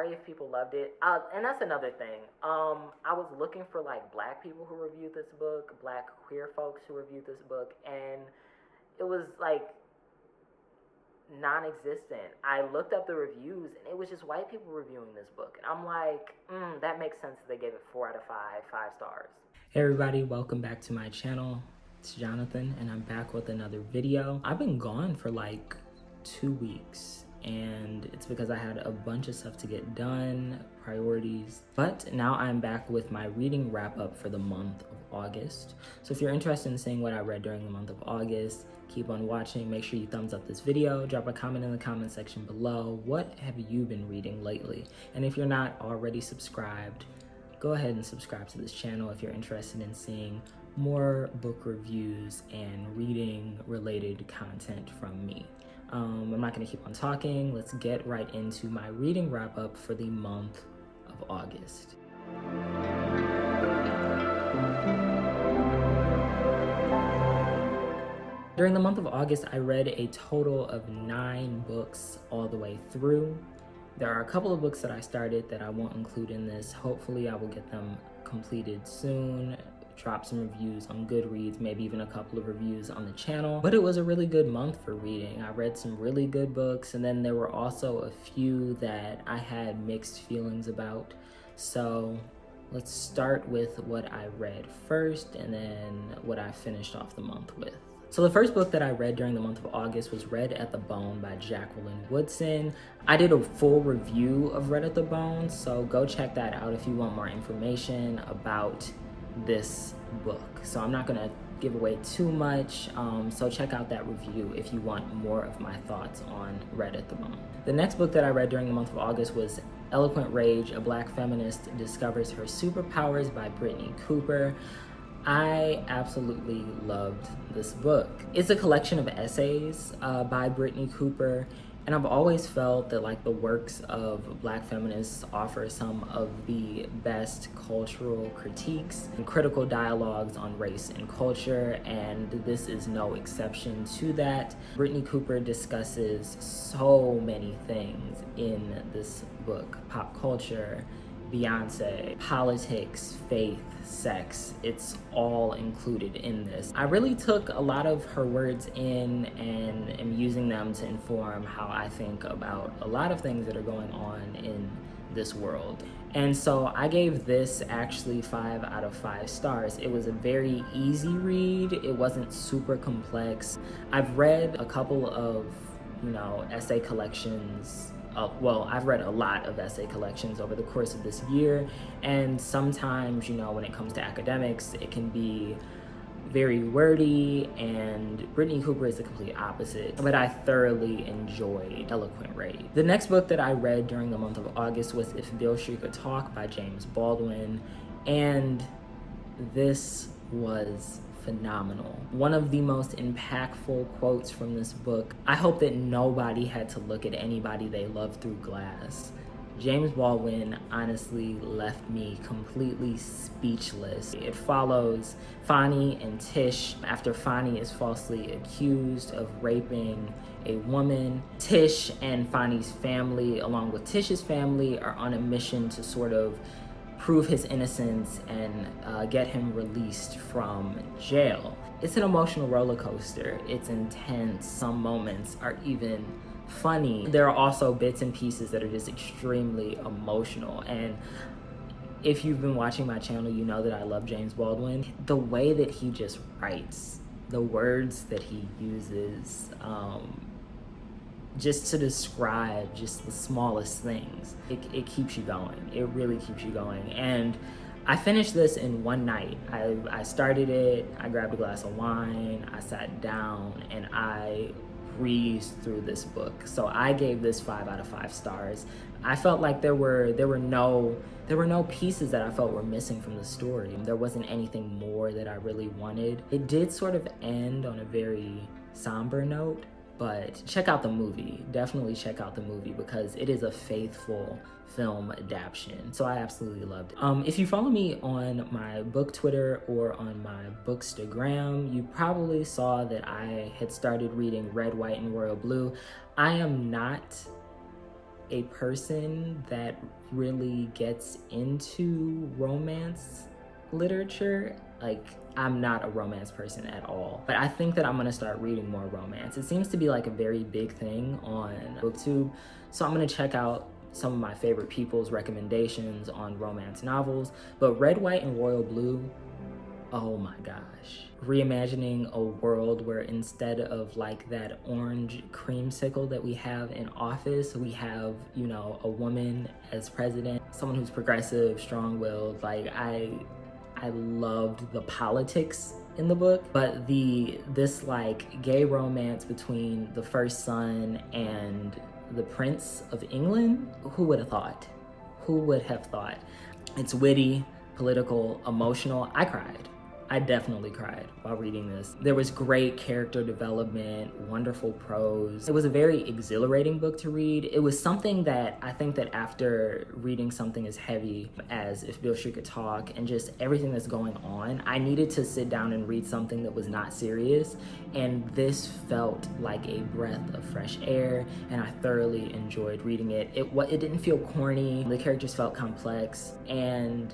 sorry if people loved it. And that's another thing. I was looking for like black people who reviewed this book, black queer folks who reviewed this book, and it was like non-existent. I looked up the reviews and it was just white people reviewing this book, and I'm like, that makes sense that they gave it 4 out of 5 stars. Hey everybody, welcome back to my channel. It's Jonathan and I'm back with another video. I've been gone for like 2 weeks and it's because I had a bunch of stuff to get done, priorities. But now I'm back with my reading wrap up for the month of August. So if you're interested in seeing what I read during the month of August, keep on watching. Make sure you thumbs up this video, drop a comment in the comment section below. What have you been reading lately? And if you're not already subscribed, go ahead and subscribe to this channel if you're interested in seeing more book reviews and reading related content from me. I'm not gonna keep on talking. Let's get right into my reading wrap up for the month of August. During the month of August, I read a total of 9 books all the way through. There are a couple of books that I started that I won't include in this. Hopefully I will get them completed soon, drop some reviews on Goodreads, maybe even a couple of reviews on the channel. But it was a really good month for reading. I read some really good books, and then there were also a few that I had mixed feelings about. So let's start with what I read first and then what I finished off the month with. So the first book that I read during the month of August was Red at the Bone by Jacqueline Woodson. I did a full review of Red at the Bone, so go check that out if you want more information about this book. So I'm not gonna give away too much, so check out that review if you want more of my thoughts on Red at the Bone. The next book that I read during the month of August was Eloquent Rage, A Black Feminist Discovers Her Superpowers by Brittany Cooper. I absolutely loved this book. It's a collection of essays by Brittany Cooper, and I've always felt that like the works of Black feminists offer some of the best cultural critiques and critical dialogues on race and culture, and this is no exception to that. Brittany Cooper discusses so many things in this book: pop culture, Beyonce, politics, faith, sex. It's all included in this. I really took a lot of her words in and am using them to inform how I think about a lot of things that are going on in this world. And so I gave this actually 5 out of 5 stars. It was a very easy read. It wasn't super complex. I've read a couple of, essay collections. Well, I've read a lot of essay collections over the course of this year, and sometimes, when it comes to academics, it can be very wordy, and Brittany Cooper is the complete opposite, but I thoroughly enjoyed Eloquent Rage. The next book that I read during the month of August was If Beale Street Could Talk by James Baldwin, and this was phenomenal. One of the most impactful quotes from this book: I hope that nobody had to look at anybody they love through glass. James Baldwin honestly left me completely speechless. It follows Fonnie and Tish after Fonnie is falsely accused of raping a woman. Tish and Fonnie's family, along with Tish's family, are on a mission to sort of prove his innocence and get him released from jail. It's an emotional roller coaster. It's intense. Some moments are even funny. There are also bits and pieces that are just extremely emotional. And if you've been watching my channel, you know that I love James Baldwin. The way that he just writes, the words that he uses, just to describe just the smallest things, it keeps you going. It really keeps you going. And I finished this in one night. I started it, I grabbed a glass of wine, I sat down, and I breezed through this book. So I gave this 5 out of 5 stars. I felt like there were no pieces that I felt were missing from the story. There wasn't anything more that I really wanted. It did sort of end on a very somber note, but check out the movie. Definitely check out the movie because it is a faithful film adaptation. So I absolutely loved it. If you follow me on my book Twitter or on my Bookstagram, you probably saw that I had started reading Red, White, and Royal Blue. I am not a person that really gets into romance literature. Like, I'm not a romance person at all, but I think that I'm gonna start reading more romance. It seems to be like a very big thing on BookTube, so I'm gonna check out some of my favorite people's recommendations on romance novels. But Red, White, and Royal Blue, oh my gosh. Reimagining a world where instead of like that orange creamsicle that we have in Office, we have, you know, a woman as president, someone who's progressive, strong-willed. Like, I loved the politics in the book, but this like gay romance between the first son and the Prince of England, who would have thought? Who would have thought? It's witty, political, emotional. I cried. I definitely cried while reading this. There was great character development, wonderful prose. It was a very exhilarating book to read. It was something that I think that after reading something as heavy as If Beale Street Could Talk and just everything that's going on, I needed to sit down and read something that was not serious. And this felt like a breath of fresh air, and I thoroughly enjoyed reading it. It didn't feel corny. The characters felt complex, and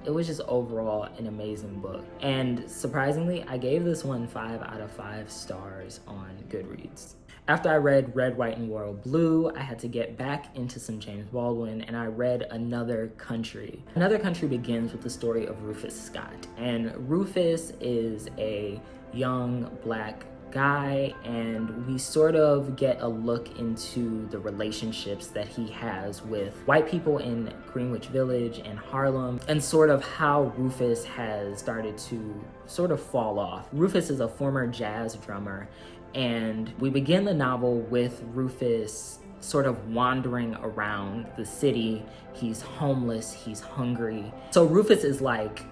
it was just overall an amazing book. And surprisingly, I gave this one 5 out of 5 stars on Goodreads. After I read Red, White, and Royal Blue, I had to get back into some James Baldwin, and I read Another Country. Another Country begins with the story of Rufus Scott. And Rufus is a young Black guy, and we sort of get a look into the relationships that he has with white people in Greenwich Village and Harlem, and sort of how Rufus has started to sort of fall off. Rufus is a former jazz drummer, and we begin the novel with Rufus sort of wandering around the city. He's homeless, he's hungry. So Rufus is like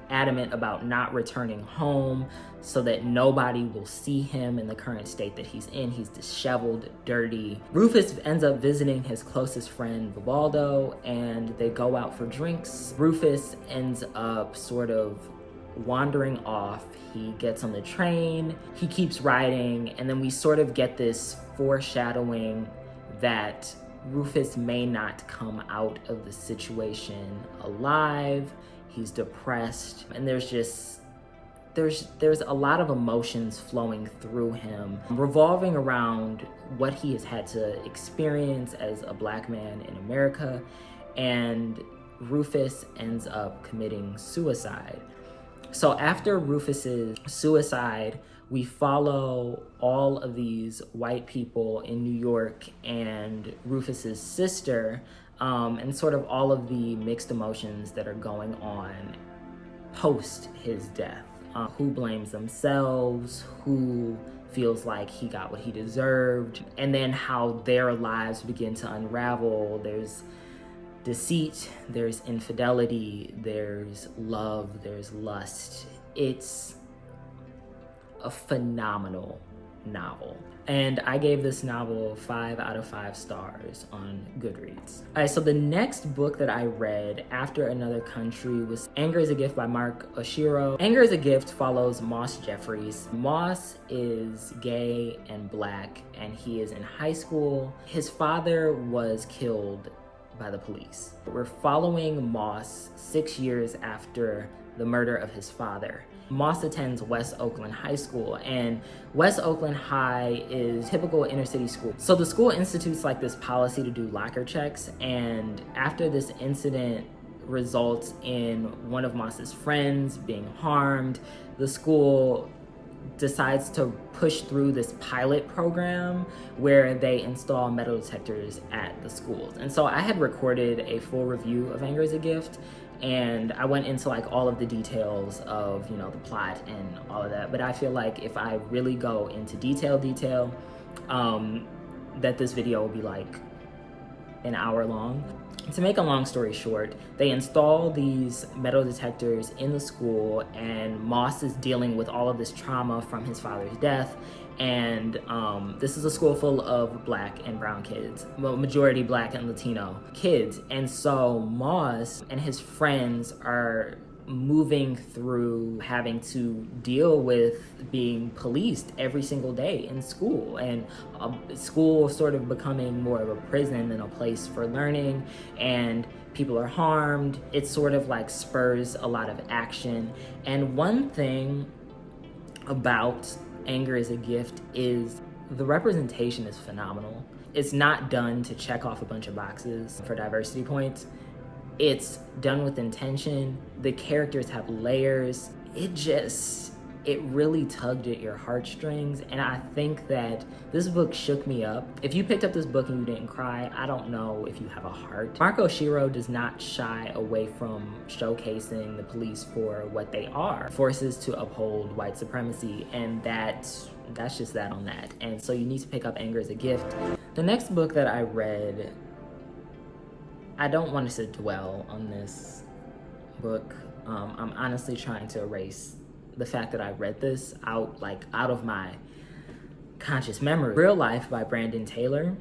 adamant about not returning home so that nobody will see him in the current state that he's in. He's disheveled, dirty. Rufus ends up visiting his closest friend, Vivaldo, and they go out for drinks. Rufus ends up sort of wandering off. He gets on the train, he keeps riding, and then we sort of get this foreshadowing that Rufus may not come out of the situation alive. He's depressed, and there's a lot of emotions flowing through him, revolving around what he has had to experience as a Black man in America, and Rufus ends up committing suicide. So after Rufus's suicide, we follow all of these white people in New York and Rufus's sister, and sort of all of the mixed emotions that are going on post his death. Who blames themselves, who feels like he got what he deserved, and then how their lives begin to unravel. There's deceit, there's infidelity, there's love, there's lust. It's a phenomenal novel. And I gave this novel 5 out of 5 stars on Goodreads. All right, so the next book that I read after Another Country was Anger is a Gift by Mark Oshiro. Anger is a Gift follows Moss Jeffries. Moss is gay and Black, and he is in high school. His father was killed by the police. We're following Moss 6 years after the murder of his father. Moss attends West Oakland High School, and West Oakland High is typical inner city school. So the school institutes like this policy to do locker checks, and after this incident results in one of Moss's friends being harmed, the school decides to push through this pilot program where they install metal detectors at the schools. And so I had recorded a full review of Anger is a Gift, and I went into like all of the details of, you know, the plot and all of that. But I feel like if I really go into detail, that this video will be like an hour long. To make a long story short, they install these metal detectors in the school, and Moss is dealing with all of this trauma from his father's death. And this is a school full of Black and brown kids, well, majority Black and Latino kids. And so Moss and his friends are moving through having to deal with being policed every single day in school, and school sort of becoming more of a prison than a place for learning, and people are harmed. It sort of like spurs a lot of action. And one thing about Anger is a Gift is the representation is phenomenal. It's not done to check off a bunch of boxes for diversity points. It's done with intention. The characters have layers. It really tugged at your heartstrings. And I think that this book shook me up. If you picked up this book and you didn't cry, I don't know if you have a heart. Mark Oshiro does not shy away from showcasing the police for what they are, forces to uphold white supremacy, and that's just that on that. And so you need to pick up Anger is a Gift. The next book that I read, I don't want to dwell on this book. I'm honestly trying to erase the fact that I read this out of my conscious memory. Real Life by Brandon Taylor.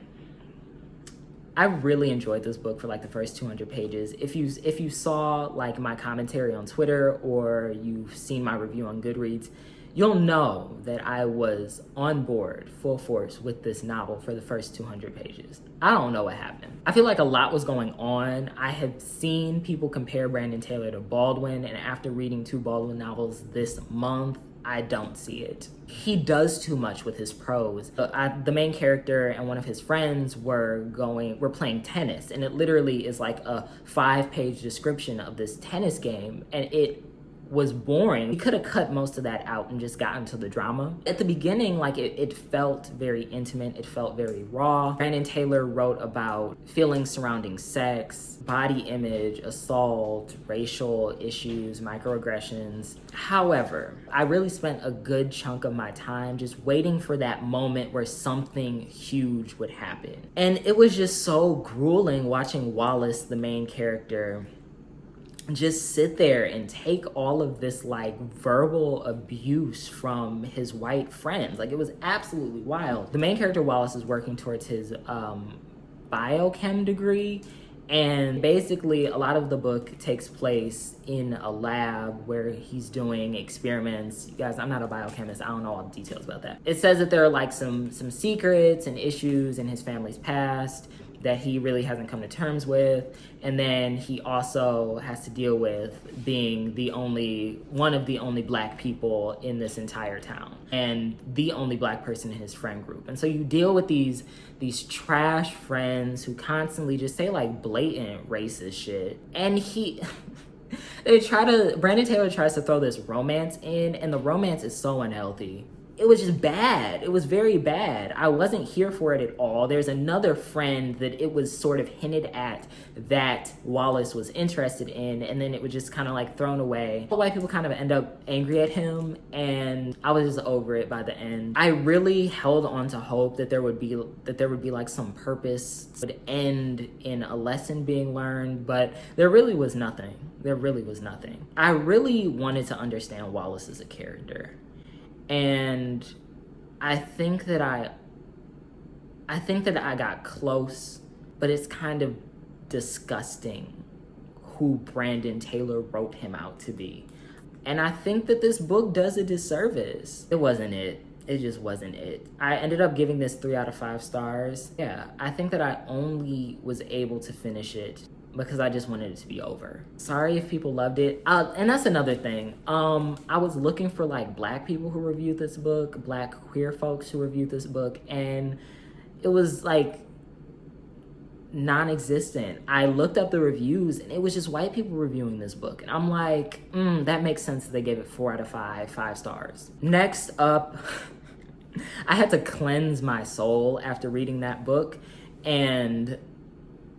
I really enjoyed this book for like the first 200 pages. If you saw like my commentary on Twitter or you've seen my review on Goodreads, you'll know that I was on board full force with this novel for the first 200 pages. I don't know what happened. I feel like a lot was going on. I had seen people compare Brandon Taylor to Baldwin, and after reading 2 Baldwin novels this month, I don't see it. He does too much with his prose. The main character and one of his friends were playing tennis, and it literally is like a 5-page description of this tennis game, and it was boring. We could have cut most of that out and just gotten to the drama. At the beginning, like it felt very intimate, it felt very raw. Brandon Taylor wrote about feelings surrounding sex, body image, assault, racial issues, microaggressions. However, I really spent a good chunk of my time just waiting for that moment where something huge would happen. And it was just so grueling watching Wallace, the main character, just sit there and take all of this like verbal abuse from his white friends. Like, it was absolutely wild. The main character Wallace is working towards his biochem degree, and basically a lot of the book takes place in a lab where he's doing experiments. You guys, I'm not a biochemist, I don't know all the details about that. It says that there are like some secrets and issues in his family's past that he really hasn't come to terms with, and then he also has to deal with being one of the only black people in this entire town, and the only black person in his friend group. And so you deal with these trash friends who constantly just say like blatant racist shit, and Brandon Taylor tries to throw this romance in, and the romance is so unhealthy. It was just bad. It was very bad. I wasn't here for it at all. There's another friend that it was sort of hinted at that Wallace was interested in, and then it was just kind of like thrown away. The white people kind of end up angry at him, and I was just over it by the end. I really held on to hope that there would be like some purpose, would end in a lesson being learned, but there really was nothing. There really was nothing. I really wanted to understand Wallace as a character. And I think that I got close, but it's kind of disgusting who Brandon Taylor wrote him out to be. And I think that this book does a disservice. It wasn't it. It just wasn't it. I ended up giving this 3 out of 5 stars. Yeah, I think that I only was able to finish it because I just wanted it to be over. Sorry if people loved it. And that's another thing. I was looking for like black people who reviewed this book, black queer folks who reviewed this book, and it was like non-existent. I looked up the reviews and it was just white people reviewing this book. And I'm like, that makes sense that they gave it 4 out of 5 stars. Next up, I had to cleanse my soul after reading that book, and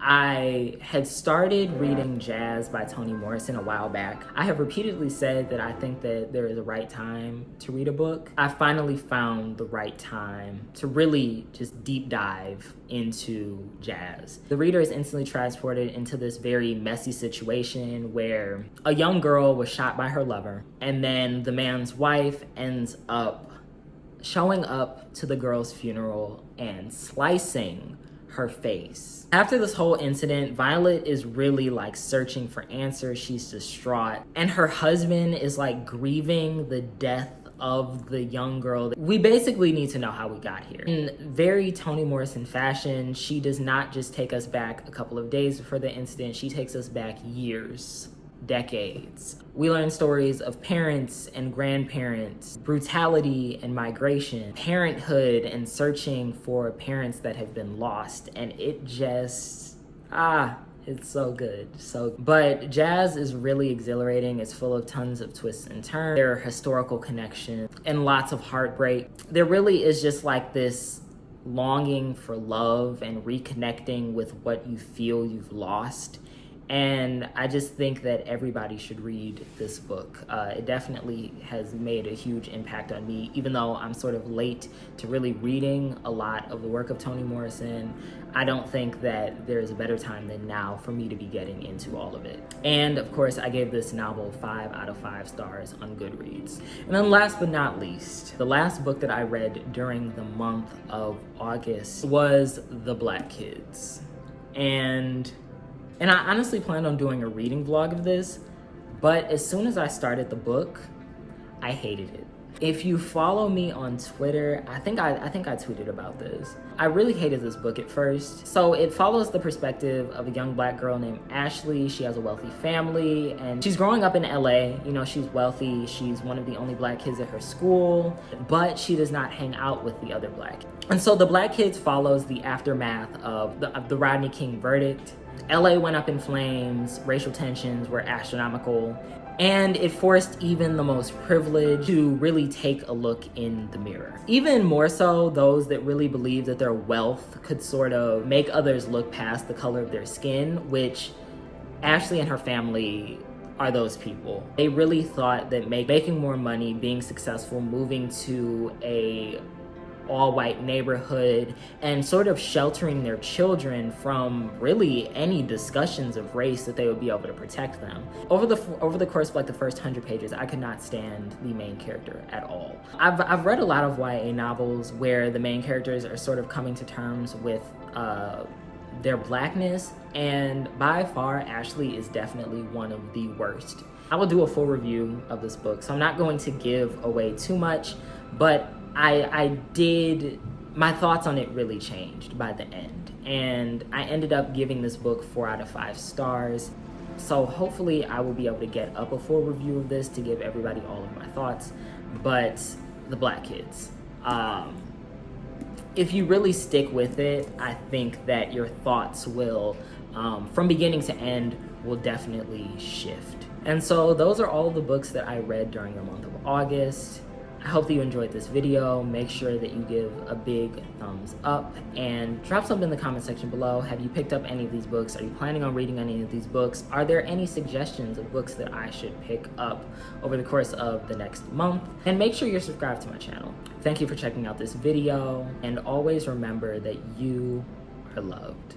I had started reading Jazz by Toni Morrison a while back. I have repeatedly said that I think that there is a right time to read a book. I finally found the right time to really just deep dive into Jazz. The reader is instantly transported into this very messy situation where a young girl was shot by her lover, and then the man's wife ends up showing up to the girl's funeral and slicing her face. After this whole incident, Violet is really like searching for answers. She's distraught. And her husband is like grieving the death of the young girl. We basically need to know how we got here. In very Toni Morrison fashion, she does not just take us back a couple of days before the incident, she takes us back years, decades. We learn stories of parents and grandparents, brutality and migration, parenthood and searching for parents that have been lost, and it just, it's so good. But Jazz is really exhilarating. It's full of tons of twists and turns. There are historical connections and lots of heartbreak. There really is just like this longing for love and reconnecting with what you feel you've lost. And I just think that everybody should read this book. It definitely has made a huge impact on me, even though I'm sort of late to really reading a lot of the work of Toni Morrison. I don't think that there's a better time than now for me to be getting into all of it. And of course, I gave this novel 5 out of 5 stars on Goodreads. And then last but not least, the last book that I read during the month of August was The Black Kids. And I honestly planned on doing a reading vlog of this, but as soon as I started the book, I hated it. If you follow me on Twitter, I think I tweeted about this. I really hated this book at first. So it follows the perspective of a young black girl named Ashley. She has a wealthy family and she's growing up in LA. You know, she's wealthy. She's one of the only black kids at her school, but she does not hang out with the other black. And so The Black Kids follows the aftermath of the Rodney King verdict. LA went up in flames, racial tensions were astronomical, and it forced even the most privileged to really take a look in the mirror. Even more so, those that really believed that their wealth could sort of make others look past the color of their skin, which Ashley and her family are those people. They really thought that making more money, being successful, moving to a all-white neighborhood and sort of sheltering their children from really any discussions of race, that they would be able to protect them. Over the course of like the first 100 pages, I could not stand the main character at all. I've read a lot of YA novels where the main characters are sort of coming to terms with their blackness, and by far Ashley is definitely one of the worst. I will do a full review of this book, so I'm not going to give away too much, but my thoughts on it really changed by the end. And I ended up giving this book 4 out of 5 stars. So hopefully I will be able to get up a full review of this to give everybody all of my thoughts. But The Black Kids. If you really stick with it, I think that your thoughts will, from beginning to end, will definitely shift. And so those are all the books that I read during the month of August. I hope that you enjoyed this video. Make sure that you give a big thumbs up and drop something in the comment section below. Have you picked up any of these books? Are you planning on reading any of these books? Are there any suggestions of books that I should pick up over the course of the next month? And make sure you're subscribed to my channel. Thank you for checking out this video, and always remember that you are loved.